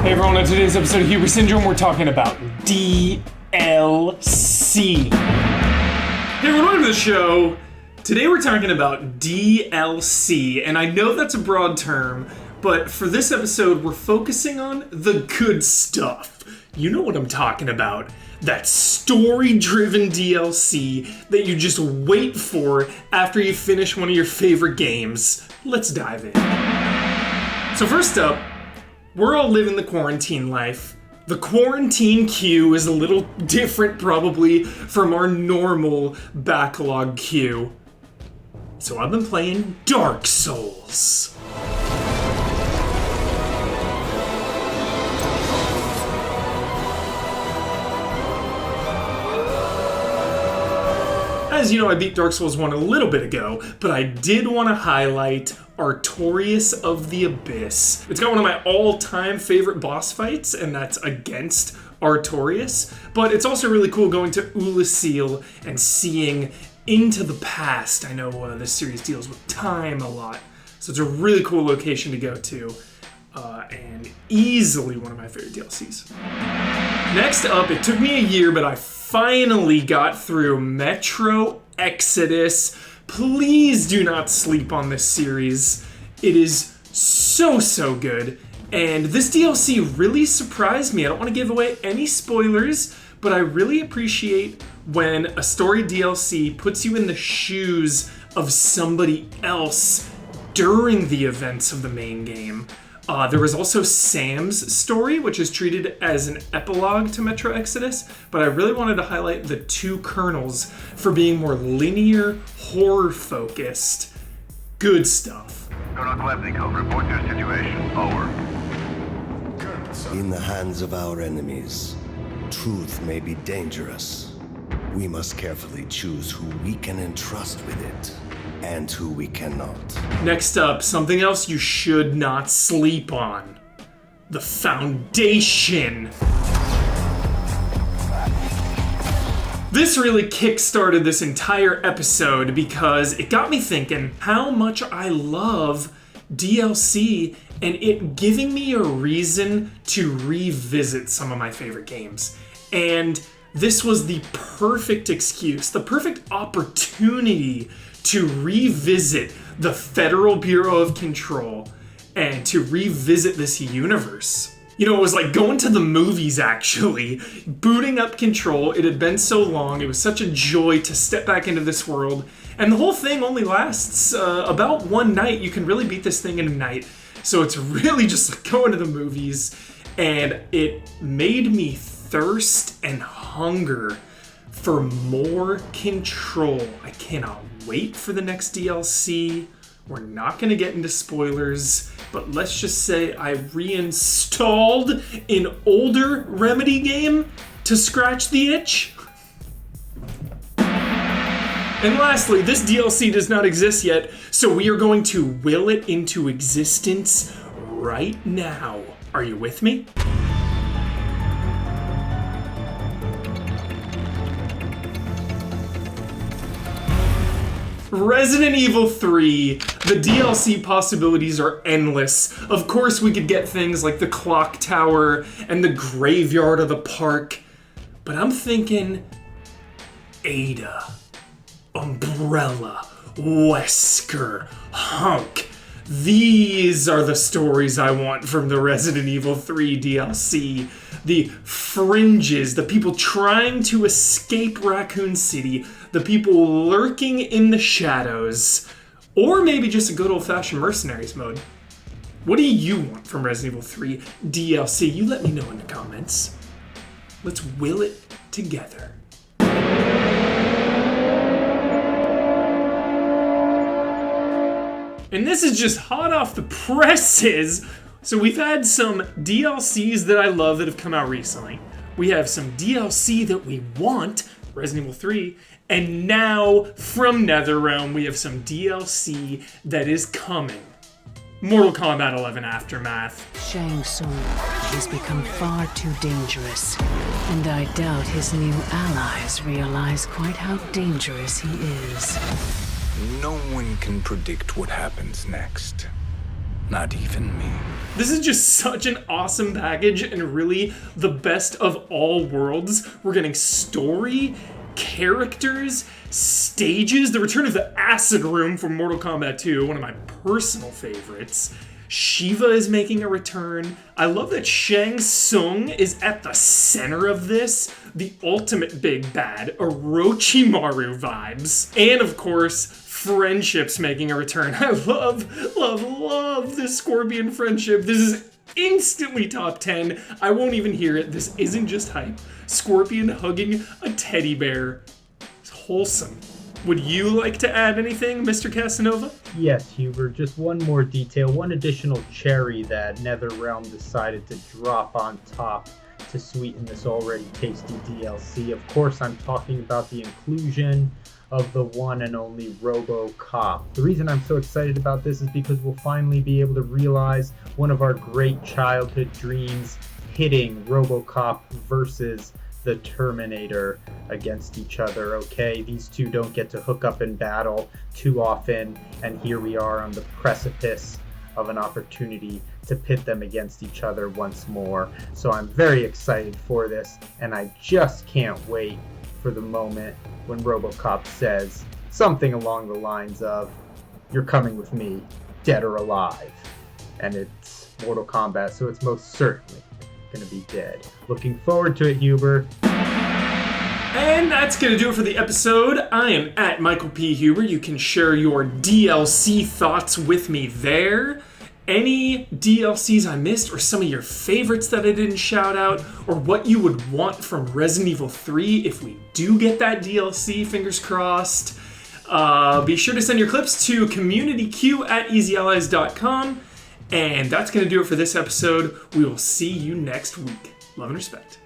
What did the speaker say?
Hey everyone, on today's episode of Hubris Syndrome, we're talking about DLC. Hey everyone, welcome to the show. Today we're talking about DLC, and I know that's a broad term, but for this episode we're focusing on the good stuff. You know what I'm talking about. That story-driven DLC that you just wait for after you finish one of your favorite games. Let's dive in. So first up, we're all living the quarantine life. The quarantine queue is a little different probably from our normal backlog queue. So I've been playing Dark Souls. As you know, I beat Dark Souls 1 a little bit ago, but I did want to highlight Artorias of the Abyss. It's got one of my all-time favorite boss fights, and that's against Artorias, but it's also really cool going to Ulasil and seeing into the past. I know this series deals with time a lot, so it's a really cool location to go to, and easily one of my favorite DLCs. Next up, it took me a year, but I finally got through Metro Exodus. Please do not sleep on this series. It is so good. And this DLC really surprised me. I don't want to give away any spoilers, but I really appreciate when a story DLC puts you in the shoes of somebody else during the events of the main game. There was also Sam's story, which is treated as an epilogue to Metro Exodus, but I really wanted to highlight the two kernels for being more linear, horror-focused. Good stuff. Colonel Klebnikov, report your situation. Over. In the hands of our enemies, truth may be dangerous. We must carefully choose who we can entrust with it. And who we cannot. Next up, something else you should not sleep on. The Foundation. This really kick-started this entire episode because it got me thinking how much I love DLC and it giving me a reason to revisit some of my favorite games. And this was the perfect excuse, the perfect opportunity to revisit the Federal Bureau of Control and to revisit this universe. You know, it was like going to the movies, actually. Booting up Control, it had been so long, it was such a joy to step back into this world, and the whole thing only lasts about one night. You can really beat this thing in a night, so it's really just like going to the movies, and it made me thirst and hunger for more Control. I cannot wait for the next DLC. We're not going to get into spoilers, but let's just say I reinstalled an older Remedy game to scratch the itch. And lastly, this DLC does not exist yet, so we are going to will it into existence right now. Are you with me? Resident Evil 3, the DLC possibilities are endless. Of course, we could get things like the clock tower and the graveyard of the park, but I'm thinking Ada, Umbrella, Wesker, Hunk. These are the stories I want from the Resident Evil 3 DLC. The fringes, the people trying to escape Raccoon City, the people lurking in the shadows, or maybe just a good old-fashioned mercenaries mode. What do you want from Resident Evil 3 DLC? You let me know in the comments. Let's will it together. And this is just hot off the presses. So we've had some DLCs that I love that have come out recently. We have some DLC that we want, Resident Evil 3, and now from NetherRealm we have some DLC that is coming. Mortal Kombat 11 Aftermath. Shang Tsung has become far too dangerous, and I doubt his new allies realize quite how dangerous he is. No one can predict what happens next. Not even me. This is just such an awesome package and really the best of all worlds. We're getting story, characters, stages, the return of the acid room from Mortal Kombat 2, one of my personal favorites. Shiva is making a return. I love that Shang Tsung is at the center of this. The ultimate big bad, Orochimaru vibes. And of course, friendship's making a return. I love this Scorpion friendship. This is instantly top 10. I won't even hear it. This isn't just hype. Scorpion hugging a teddy bear. It's wholesome. Would you like to add anything, Mr. Casanova? Yes, Hubert, just one more detail, one additional cherry that NetherRealm decided to drop on top to sweeten this already tasty DLC. Of course, I'm talking about the inclusion of the one and only RoboCop. The reason I'm so excited about this is because we'll finally be able to realize one of our great childhood dreams, hitting RoboCop versus the Terminator against each other, okay? These two don't get to hook up in battle too often, and here we are on the precipice of an opportunity to pit them against each other once more. So I'm very excited for this, and I just can't wait for the moment when RoboCop says something along the lines of, "You're coming with me, dead or alive." And it's Mortal Kombat, so it's most certainly gonna be dead. Looking forward to it, Huber. And that's going to do it for the episode. I am at Michael P. Huber. You can share your DLC thoughts with me there. Any DLCs I missed, or some of your favorites that I didn't shout out, or what you would want from Resident Evil 3 if we do get that DLC, fingers crossed. Be sure to send your clips to communityq@easyallies.com. And that's going to do it for this episode. We will see you next week. Love and respect.